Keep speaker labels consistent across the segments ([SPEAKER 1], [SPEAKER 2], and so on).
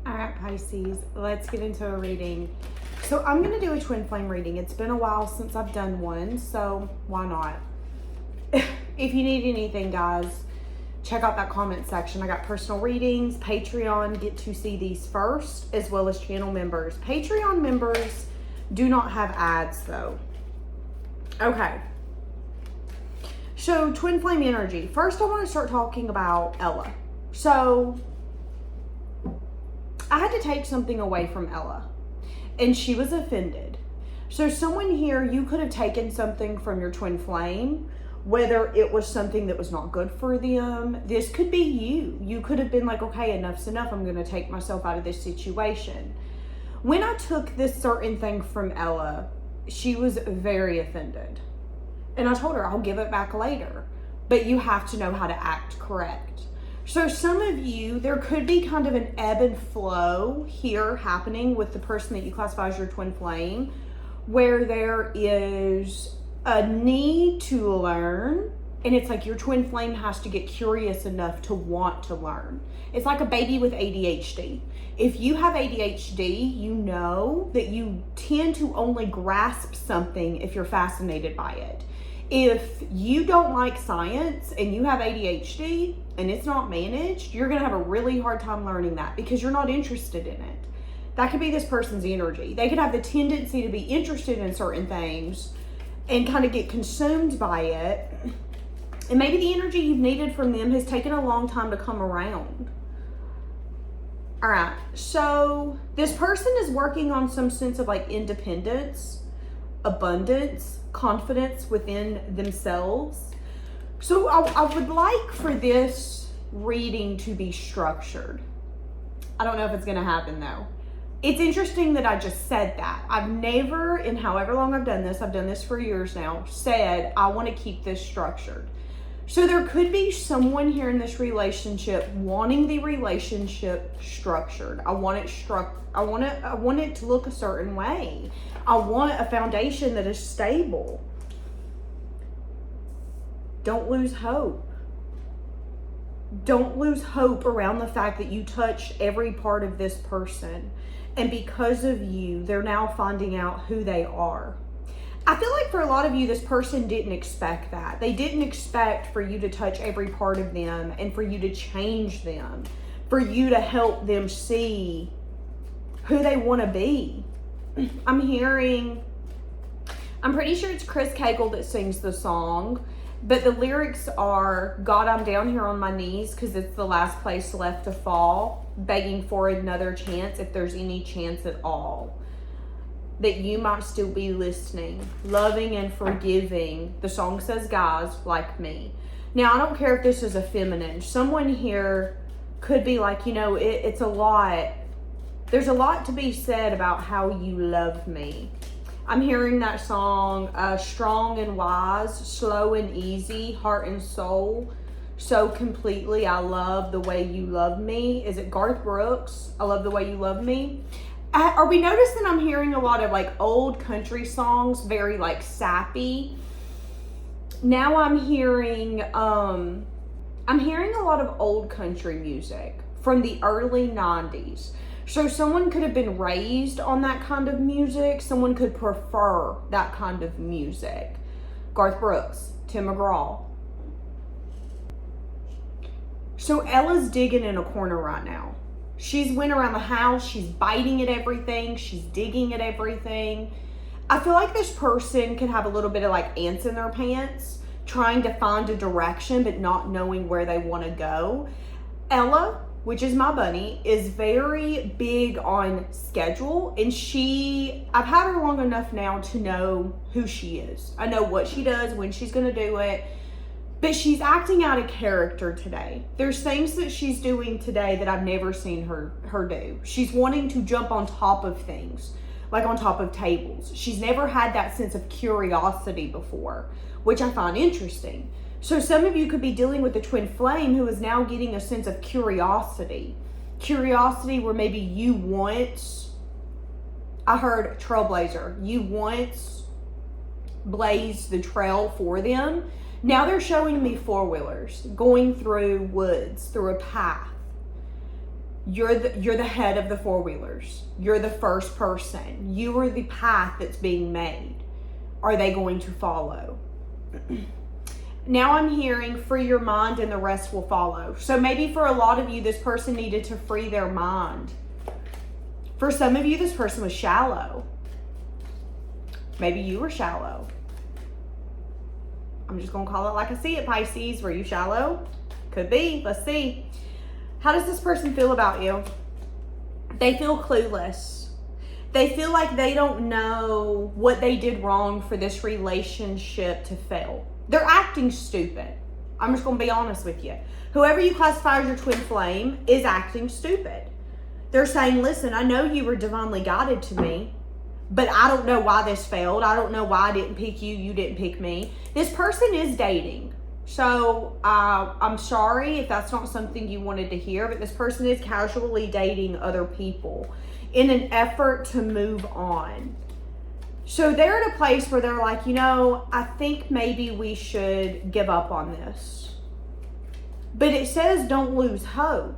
[SPEAKER 1] All right, Pisces, let's get into a reading. So I'm going to do a twin flame reading. It's been a while since I've done one, so why not? If you need anything, guys, check out that comment section. I got personal readings. Patreon get to see these first, as well as channel members. Patreon members do not have ads, though. Okay. So, twin flame energy. First, I want to start talking about Ella. So, I had to take something away from Ella, and she was offended. So someone here, you could have taken something from your twin flame, whether it was something that was not good for them. This could be you. You could have been like, okay, enough's enough. I'm going to take myself out of this situation. When I took this certain thing from Ella, she was very offended. And I told her, I'll give it back later. But you have to know how to act correct. So some of you, there could be kind of an ebb and flow here happening with the person that you classify as your twin flame, where there is a need to learn, and it's like your twin flame has to get curious enough to want to learn. It's like a baby with ADHD. If you have ADHD, you know that you tend to only grasp something if you're fascinated by it. If you don't like science and you have ADHD and it's not managed, you're going to have a really hard time learning that because you're not interested in it. That could be this person's energy. They could have the tendency to be interested in certain things and kind of get consumed by it. And maybe the energy you've needed from them has taken a long time to come around. All right. So this person is working on some sense of like independence, abundance, confidence within themselves. So I would like for this reading to be structured. I don't know if it's going to happen though. It's interesting that I just said that. I've never, in however long I've done this for years now, said I want to keep this structured. So there could be someone here in this relationship wanting the relationship structured. I want it to look a certain way. I want a foundation that is stable. Don't lose hope. Don't lose hope around the fact that you touched every part of this person. And because of you, they're now finding out who they are. I feel like for a lot of you, this person didn't expect that. They didn't expect for you to touch every part of them and for you to change them, for you to help them see who they want to be. I'm pretty sure it's Chris Cagle that sings the song, but the lyrics are, God, I'm down here on my knees because it's the last place left to fall, begging for another chance if there's any chance at all. That you might still be listening, loving and forgiving. The song says guys like me. Now, I don't care if this is a feminine. Someone here could be like, it's a lot. There's a lot to be said about how you love me. I'm hearing that song, strong and wise, slow and easy, heart and soul, so completely. I love the way you love me. Is it Garth Brooks? I love the way you love me. Are we noticing I'm hearing a lot of like old country songs, very like sappy? Now I'm hearing a lot of old country music from the early 90s. So someone could have been raised on that kind of music. Someone could prefer that kind of music. Garth Brooks, Tim McGraw. So Ella's digging in a corner right now. She's went around the house. She's biting at everything. She's digging at everything. I feel like this person can have a little bit of like ants in their pants, trying to find a direction, but not knowing where they want to go. Ella, which is my bunny, is very big on schedule. And I've had her long enough now to know who she is. I know what she does, when she's going to do it. But she's acting out of character today. There's things that she's doing today that I've never seen her do. She's wanting to jump on top of things, like on top of tables. She's never had that sense of curiosity before, which I find interesting. So some of you could be dealing with the twin flame who is now getting a sense of curiosity. Curiosity where maybe you once, I heard trailblazer, you once blazed the trail for them. Now they're showing me four-wheelers going through woods, through a path. You're the head of the four-wheelers. You're the first person. You are the path that's being made. Are they going to follow? Now I'm hearing free your mind and the rest will follow. So maybe for a lot of you, this person needed to free their mind. For some of you, this person was shallow. Maybe you were shallow. I'm just going to call it like I see it, Pisces. Were you shallow? Could be. Let's see. How does this person feel about you? They feel clueless. They feel like they don't know what they did wrong for this relationship to fail. They're acting stupid. I'm just going to be honest with you. Whoever you classify as your twin flame is acting stupid. They're saying, listen, I know you were divinely guided to me, but I don't know why this failed. I don't know why I didn't pick you. You didn't pick me. This person is dating. So I'm sorry if that's not something you wanted to hear, but this person is casually dating other people in an effort to move on. So they're at a place where they're like, you know, I think maybe we should give up on this. But it says don't lose hope.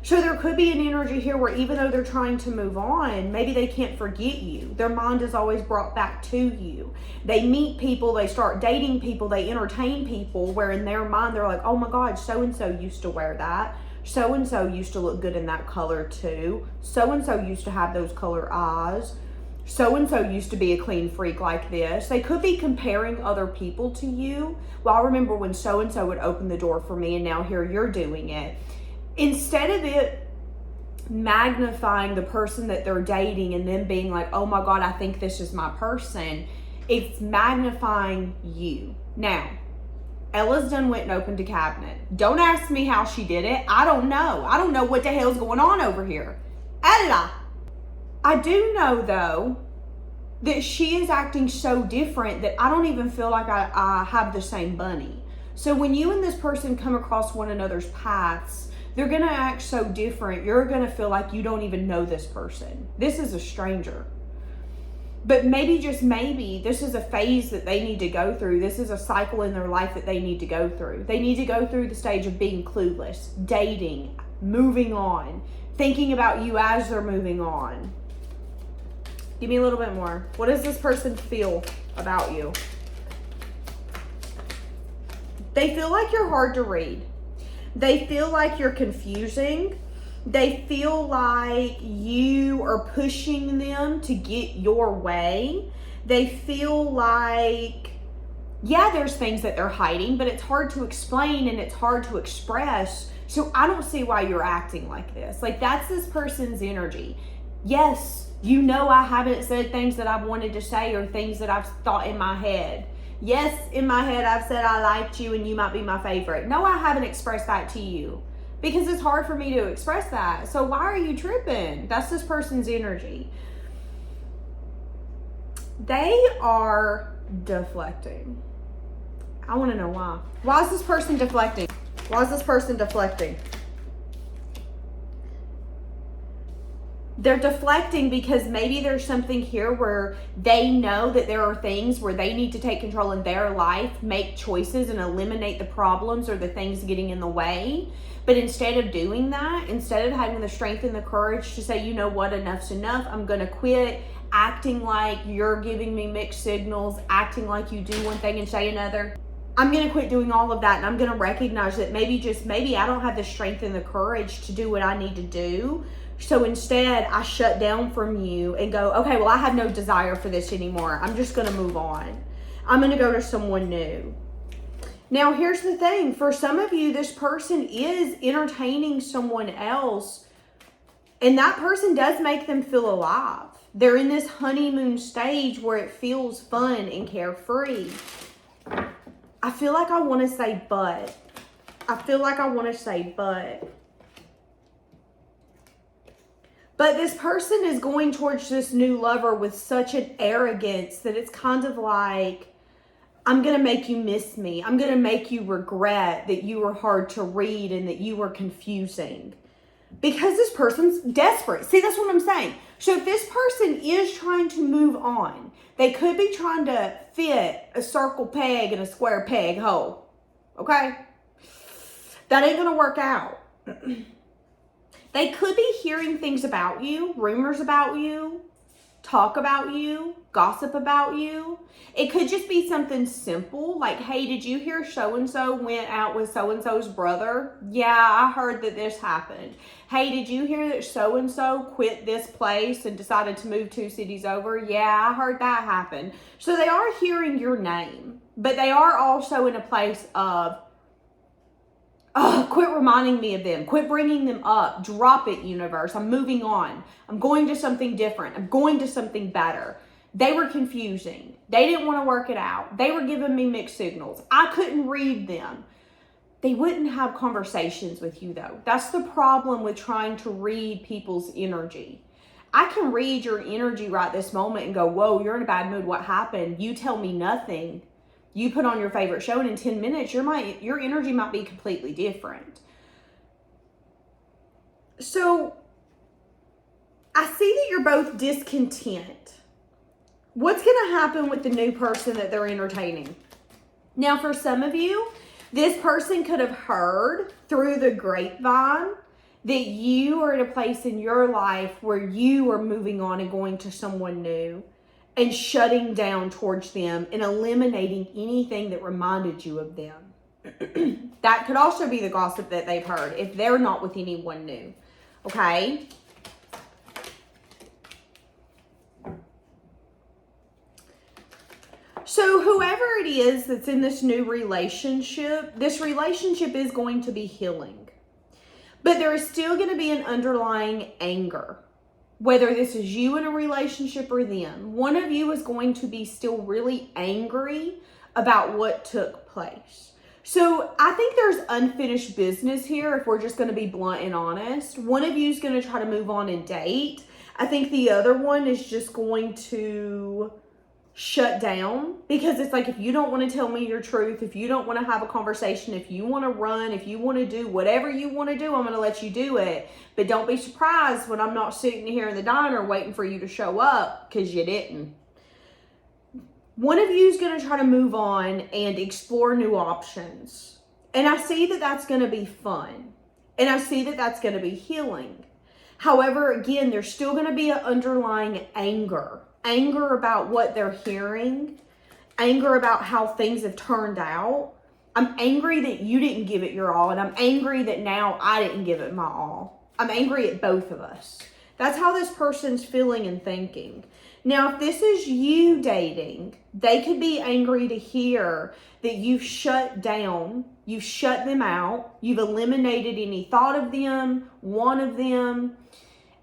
[SPEAKER 1] So there could be an energy here where even though they're trying to move on, maybe they can't forget you. Their mind is always brought back to you. They meet people, they start dating people, they entertain people where in their mind they're like, oh my God, so-and-so used to wear that. So-and-so used to look good in that color too. So-and-so used to have those color eyes. So-and-so used to be a clean freak like this. They could be comparing other people to you. Well, I remember when so-and-so would open the door for me and now here you're doing it. Instead of it magnifying the person that they're dating and them being like, oh my God, I think this is my person, it's magnifying you. Now, Ella's done went and opened a cabinet. Don't ask me how she did it. I don't know. I don't know what the hell's going on over here. Ella. I do know, though, that she is acting so different that I don't even feel like I have the same bunny. So when you and this person come across one another's paths, they're going to act so different. You're going to feel like you don't even know this person. This is a stranger. But maybe, just maybe, this is a phase that they need to go through. This is a cycle in their life that they need to go through. They need to go through the stage of being clueless, dating, moving on, thinking about you as they're moving on. Give me a little bit more. What does this person feel about you? They feel like you're hard to read. They feel like you're confusing. They feel like you are pushing them to get your way. They feel like, yeah, there's things that they're hiding, but it's hard to explain and it's hard to express. So I don't see why you're acting like this. Like, that's this person's energy. Yes, you know I haven't said things that I've wanted to say or things that I've thought in my head. Yes, in my head, I've said I liked you and you might be my favorite. No, I haven't expressed that to you because it's hard for me to express that. So why are you tripping? That's this person's energy. They are deflecting. I want to know why. Why is this person deflecting? Why is this person deflecting? They're deflecting because maybe there's something here where they know that there are things where they need to take control in their life, make choices and eliminate the problems or the things getting in the way. But instead of doing that, instead of having the strength and the courage to say, you know what, enough's enough, I'm going to quit, acting like you're giving me mixed signals, acting like you do one thing and say another. I'm going to quit doing all of that and I'm going to recognize that maybe, just maybe, I don't have the strength and the courage to do what I need to do. So instead, I shut down from you and go, okay, well, I have no desire for this anymore. I'm just going to move on. I'm going to go to someone new. Now, here's the thing. For some of you, this person is entertaining someone else, and that person does make them feel alive. They're in this honeymoon stage where it feels fun and carefree. I feel like I want to say but. But this person is going towards this new lover with such an arrogance that it's kind of like, I'm going to make you miss me. I'm going to make you regret that you were hard to read and that you were confusing. Because this person's desperate. See, that's what I'm saying. So if this person is trying to move on, they could be trying to fit a circle peg in a square peg hole. Okay? That ain't going to work out. They could be hearing things about you, rumors about you, talk about you, gossip about you. It could just be something simple like, hey, did you hear so-and-so went out with so-and-so's brother? Yeah, I heard that this happened. Hey, did you hear that so-and-so quit this place and decided to move 2 cities over? Yeah, I heard that happen. So they are hearing your name, but they are also in a place of, oh, quit reminding me of them. Quit bringing them up. Drop it, universe. I'm moving on. I'm going to something different. I'm going to something better. They were confusing. They didn't want to work it out. They were giving me mixed signals. I couldn't read them. They wouldn't have conversations with you, though. That's the problem with trying to read people's energy. I can read your energy right this moment and go, whoa, you're in a bad mood. What happened? You tell me nothing. You put on your favorite show, and in 10 minutes, your energy might be completely different. So I see that you're both discontent. What's going to happen with the new person that they're entertaining? Now, for some of you, this person could have heard through the grapevine that you are at a place in your life where you are moving on and going to someone new and shutting down towards them and eliminating anything that reminded you of them. That could also be the gossip that they've heard if they're not with anyone new. Okay? So whoever it is that's in this new relationship, this relationship is going to be healing. But there is still going to be an underlying anger. Whether this is you in a relationship or them, one of you is going to be still really angry about what took place. So I think there's unfinished business here if we're just going to be blunt and honest. One of you is going to try to move on and date. I think the other one is just going to shut down, because it's like, if you don't want to tell me your truth, if you don't want to have a conversation, if you want to run, if you want to do whatever you want to do, I'm going to let you do it. But don't be surprised when I'm not sitting here in the diner waiting for you to show up, because you didn't. One of you is going to try to move on and explore new options. And I see that that's going to be fun. And I see that that's going to be healing. However, again, there's still going to be an underlying anger. Anger about what they're hearing. Anger about how things have turned out. I'm angry that you didn't give it your all. And I'm angry that now I didn't give it my all. I'm angry at both of us. That's how this person's feeling and thinking. Now, if this is you dating, they could be angry to hear that you've shut down, you've shut them out, you've eliminated any thought of them, one of them.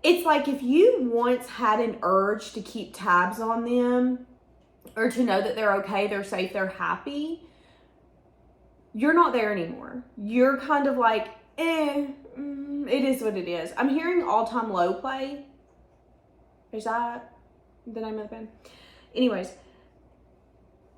[SPEAKER 1] It's like if you once had an urge to keep tabs on them or to know that they're okay, they're safe, they're happy, you're not there anymore. You're kind of like, it is what it is. I'm hearing all-time low play. Is that the name of the band? Anyways,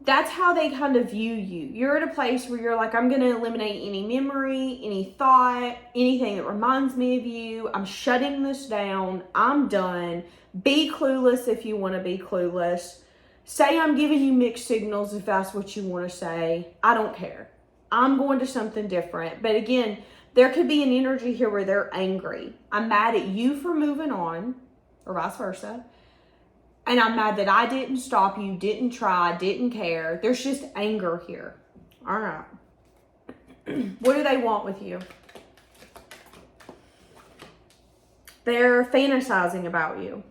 [SPEAKER 1] that's how they kind of view you. You're at a place where you're like, I'm going to eliminate any memory, any thought, anything that reminds me of you. I'm shutting this down. I'm done. Be clueless if you want to be clueless. Say I'm giving you mixed signals if that's what you want to say. I don't care. I'm going to something different. But again, there could be an energy here where they're angry. I'm mad at you for moving on, or vice versa. And I'm mad that I didn't stop you, didn't try, didn't care. There's just anger here. All right. What do they want with you? They're fantasizing about you.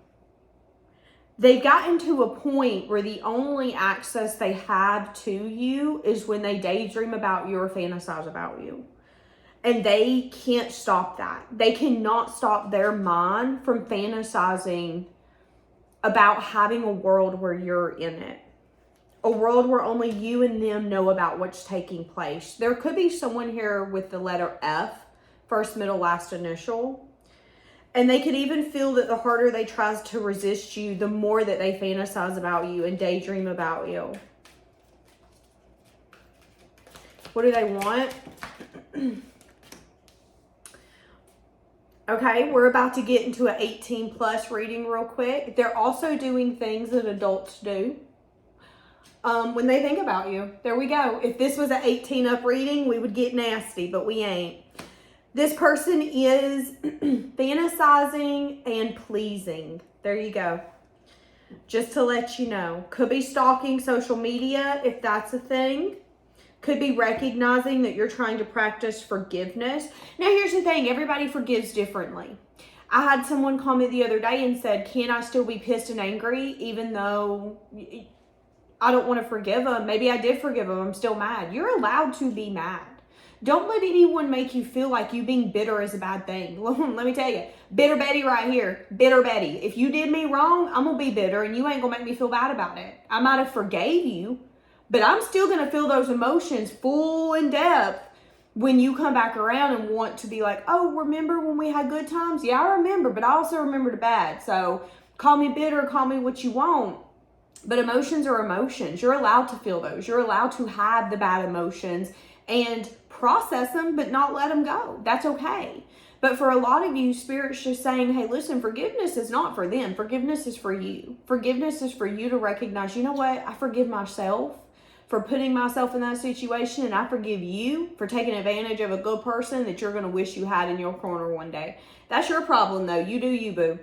[SPEAKER 1] They've gotten to a point where the only access they have to you is when they daydream about you or fantasize about you. And they can't stop that. They cannot stop their mind from fantasizing about having a world where you're in it. A world where only you and them know about what's taking place. There could be someone here with the letter F, first, middle, last initial. And they could even feel that the harder they try to resist you, the more that they fantasize about you and daydream about you. What do they want? Okay, we're about to get into an 18 plus reading real quick. They're also doing things that adults do when they think about you. There we go. If this was an 18 up reading, we would get nasty, but we ain't. This person is fantasizing and pleasing. There you go. Just to let you know. Could be stalking social media if that's a thing. Could be recognizing that you're trying to practice forgiveness. Now, here's the thing. Everybody forgives differently. I had someone call me the other day and said, can I still be pissed and angry even though I don't want to forgive them? Maybe I did forgive them. I'm still mad. You're allowed to be mad. Don't let anyone make you feel like you being bitter is a bad thing. Let me tell you, bitter Betty right here, bitter Betty. If you did me wrong, I'm going to be bitter and you ain't going to make me feel bad about it. I might have forgave you, but I'm still going to feel those emotions full in depth when you come back around and want to be like, oh, remember when we had good times? Yeah, I remember, but I also remember the bad. So call me bitter, call me what you want. But emotions are emotions. You're allowed to feel those. You're allowed to have the bad emotions and process them, but not let them go. That's okay. But for a lot of you, Spirit's just saying, hey, listen, forgiveness is not for them. Forgiveness is for you. Forgiveness is for you to recognize, you know what? I forgive myself for putting myself in that situation, and I forgive you for taking advantage of a good person that you're going to wish you had in your corner one day. That's your problem, though. You do you, boo.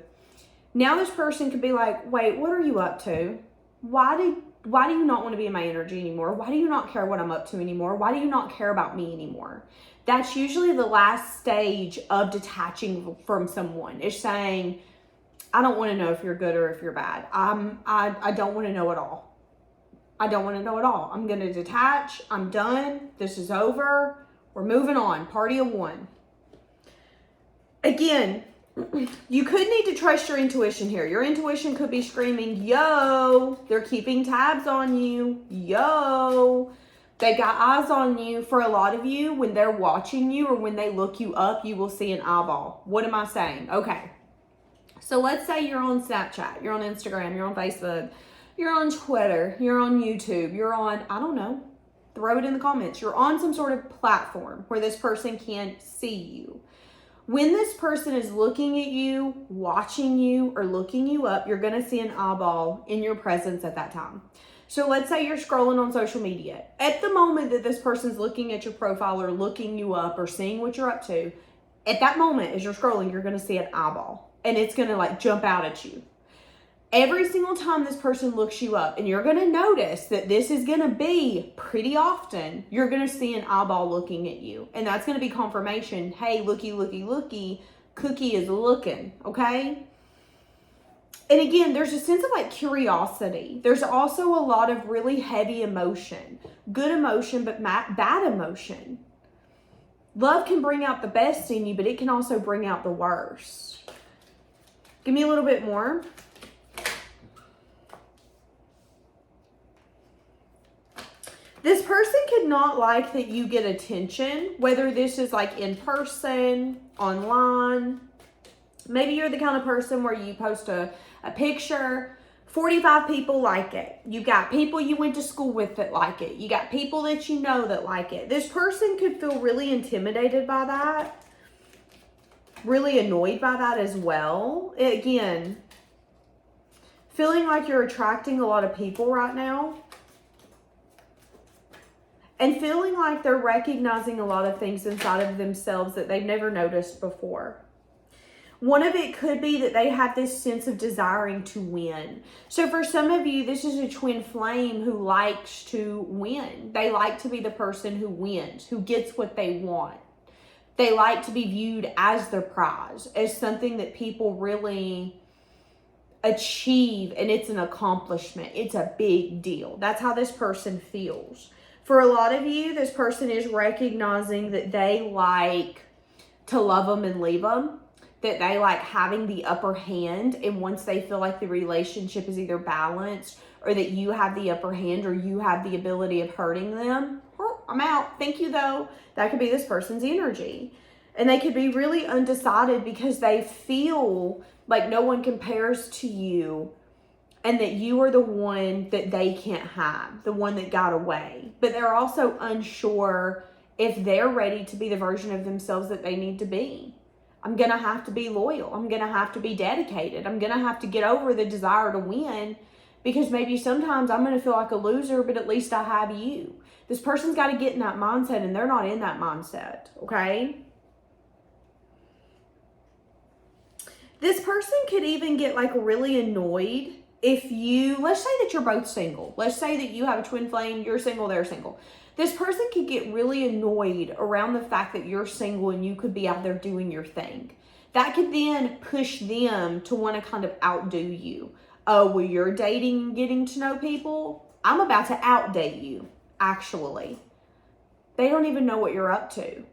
[SPEAKER 1] Now this person could be like, wait, what are you up to? Why do you not want to be in my energy anymore? Why do you not care what I'm up to anymore? Why do you not care about me anymore? That's usually the last stage of detaching from someone, is saying, I don't want to know if you're good or if you're bad. I don't want to know at all. I don't want to know at all. I'm going to detach. I'm done. This is over. We're moving on. Party of one. Again, you could need to trust your intuition here. Your intuition could be screaming, yo, they're keeping tabs on you. Yo, they got eyes on you. For a lot of you, when they're watching you or when they look you up, you will see an eyeball. What am I saying? Okay. So let's say you're on Snapchat, you're on Instagram, you're on Facebook, you're on Twitter, you're on YouTube, you're on, I don't know, throw it in the comments. You're on some sort of platform where this person can see you. When this person is looking at you, watching you, or looking you up, you're going to see an eyeball in your presence at that time. So let's say you're scrolling on social media. At the moment that this person's looking at your profile or looking you up or seeing what you're up to, at that moment as you're scrolling, you're going to see an eyeball. And it's going to like jump out at you. Every single time this person looks you up, and you're going to notice that this is going to be pretty often, you're going to see an eyeball looking at you. And that's going to be confirmation. Hey, looky, looky, looky, Cookie is looking, okay? And again, there's a sense of like curiosity. There's also a lot of really heavy emotion. Good emotion, but bad emotion. Love can bring out the best in you, but it can also bring out the worst. Give me a little bit more. This person could not like that you get attention, whether this is like in person, online. Maybe you're the kind of person where you post a picture, 45 people like it. You got people you went to school with that like it. You got people that you know that like it. This person could feel really intimidated by that, really annoyed by that as well. Again, feeling like you're attracting a lot of people right now. And feeling like they're recognizing a lot of things inside of themselves that they've never noticed before. One of it could be that they have this sense of desiring to win. So for some of you, this is a twin flame who likes to win. They like to be the person who wins, who gets what they want. They like to be viewed as their prize, as something that people really achieve, and it's an accomplishment. It's a big deal. That's how this person feels. For a lot of you, this person is recognizing that they like to love them and leave them, that they like having the upper hand. And once they feel like the relationship is either balanced or that you have the upper hand or you have the ability of hurting them, I'm out. Thank you, though. That could be this person's energy. And they could be really undecided because they feel like no one compares to you and that you are the one that they can't have, the one that got away. But they're also unsure if they're ready to be the version of themselves that they need to be. I'm going to have to be loyal. I'm going to have to be dedicated. I'm going to have to get over the desire to win because maybe sometimes I'm going to feel like a loser, but at least I have you. This person's got to get in that mindset, and they're not in that mindset, okay? This person could even get like really annoyed if you, let's say that you're both single. Let's say that you have a twin flame, you're single, they're single. This person could get really annoyed around the fact that you're single and you could be out there doing your thing. That could then push them to want to kind of outdo you. Oh, well, you're dating and getting to know people. I'm about to outdate you, actually. They don't even know what you're up to.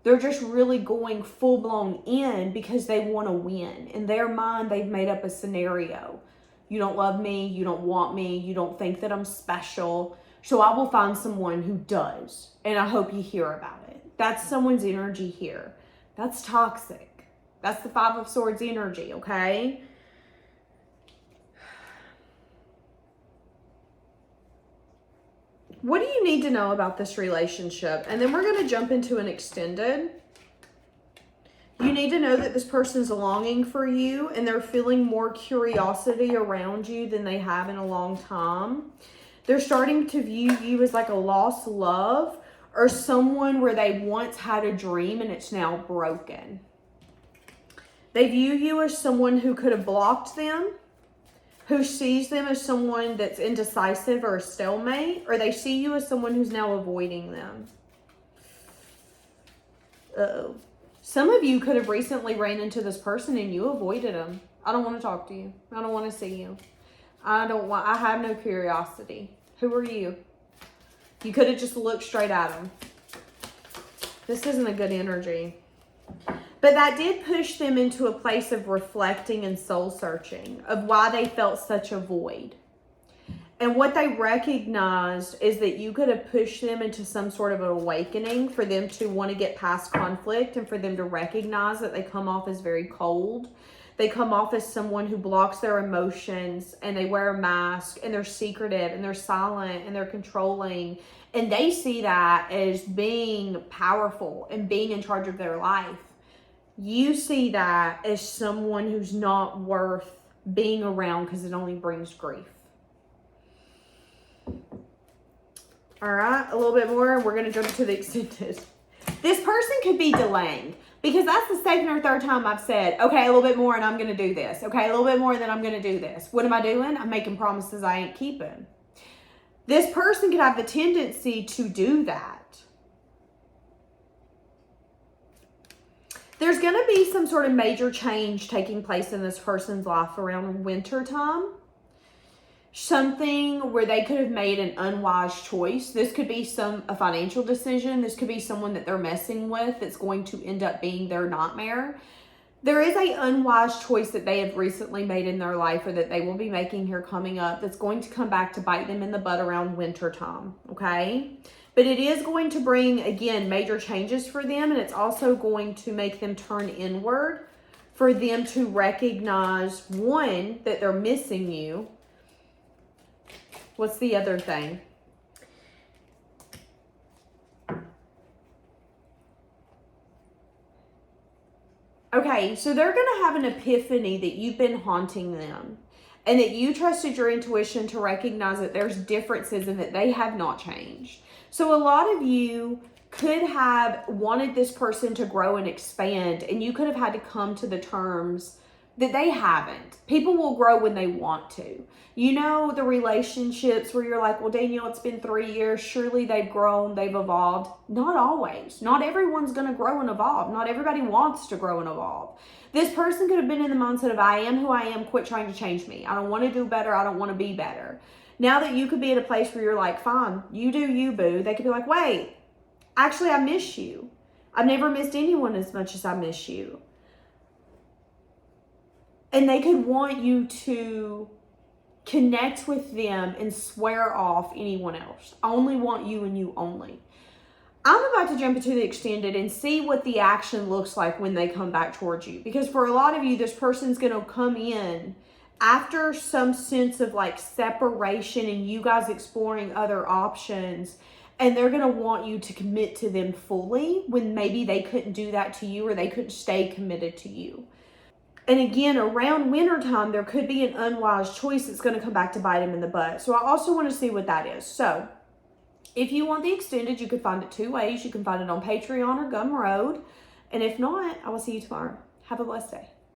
[SPEAKER 1] They're just really going full blown in because they want to win. In their mind, they've made up a scenario. You don't love me. You don't want me. You don't think that I'm special. So I will find someone who does. And I hope you hear about it. That's someone's energy here. That's toxic. That's the Five of Swords energy, okay? What do you need to know about this relationship? And then we're going to jump into an extended. You need to know that this person's longing for you and they're feeling more curiosity around you than they have in a long time. They're starting to view you as like a lost love or someone where they once had a dream and it's now broken. They view you as someone who could have blocked them, who sees them as someone that's indecisive or a stalemate, or they see you as someone who's now avoiding them. Uh-oh. Some of you could have recently ran into this person and you avoided them. I don't want to talk to you. I don't want to see you. I have no curiosity. Who are you? You could have just looked straight at them. This isn't a good energy. But that did push them into a place of reflecting and soul searching of why they felt such a void. And what they recognized is that you could have pushed them into some sort of an awakening for them to want to get past conflict and for them to recognize that they come off as very cold. They come off as someone who blocks their emotions and they wear a mask and they're secretive and they're silent and they're controlling. And they see that as being powerful and being in charge of their life. You see that as someone who's not worth being around because it only brings grief. All right, a little bit more. We're going to jump to the extended. This person could be delaying because that's the second or third time I've said, okay, a little bit more and I'm going to do this. Okay, a little bit more and then I'm going to do this. What am I doing? I'm making promises I ain't keeping. This person could have the tendency to do that. There's going to be some sort of major change taking place in this person's life around winter time. Something where they could have made an unwise choice. This could be a financial decision. This could be someone that they're messing with that's going to end up being their nightmare. There is an unwise choice that they have recently made in their life or that they will be making here coming up that's going to come back to bite them in the butt around winter time, okay? But it is going to bring, again, major changes for them, and it's also going to make them turn inward for them to recognize, one, that they're missing you. What's the other thing? Okay, so they're going to have an epiphany that you've been haunting them and that you trusted your intuition to recognize that there's differences and that they have not changed. So a lot of you could have wanted this person to grow and expand, and you could have had to come to the terms that they haven't. People will grow when they want to. You know, the relationships where you're like, well, Danielle, it's been 3 years. Surely they've grown, they've evolved. Not always. Not everyone's going to grow and evolve. Not everybody wants to grow and evolve. This person could have been in the mindset of, I am who I am. Quit trying to change me. I don't want to do better. I don't want to be better. Now that you could be at a place where you're like, fine, you do you, boo. They could be like, wait, actually, I miss you. I've never missed anyone as much as I miss you. And they could want you to connect with them and swear off anyone else. I only want you and you only. I'm about to jump into the extended and see what the action looks like when they come back towards you. Because for a lot of you, this person's going to come in after some sense of like separation and you guys exploring other options. And they're going to want you to commit to them fully when maybe they couldn't do that to you or they couldn't stay committed to you. And again, around wintertime, there could be an unwise choice that's going to come back to bite them in the butt. So I also want to see what that is. So if you want the extended, you can find it two ways. You can find it on Patreon or Gumroad. And if not, I will see you tomorrow. Have a blessed day.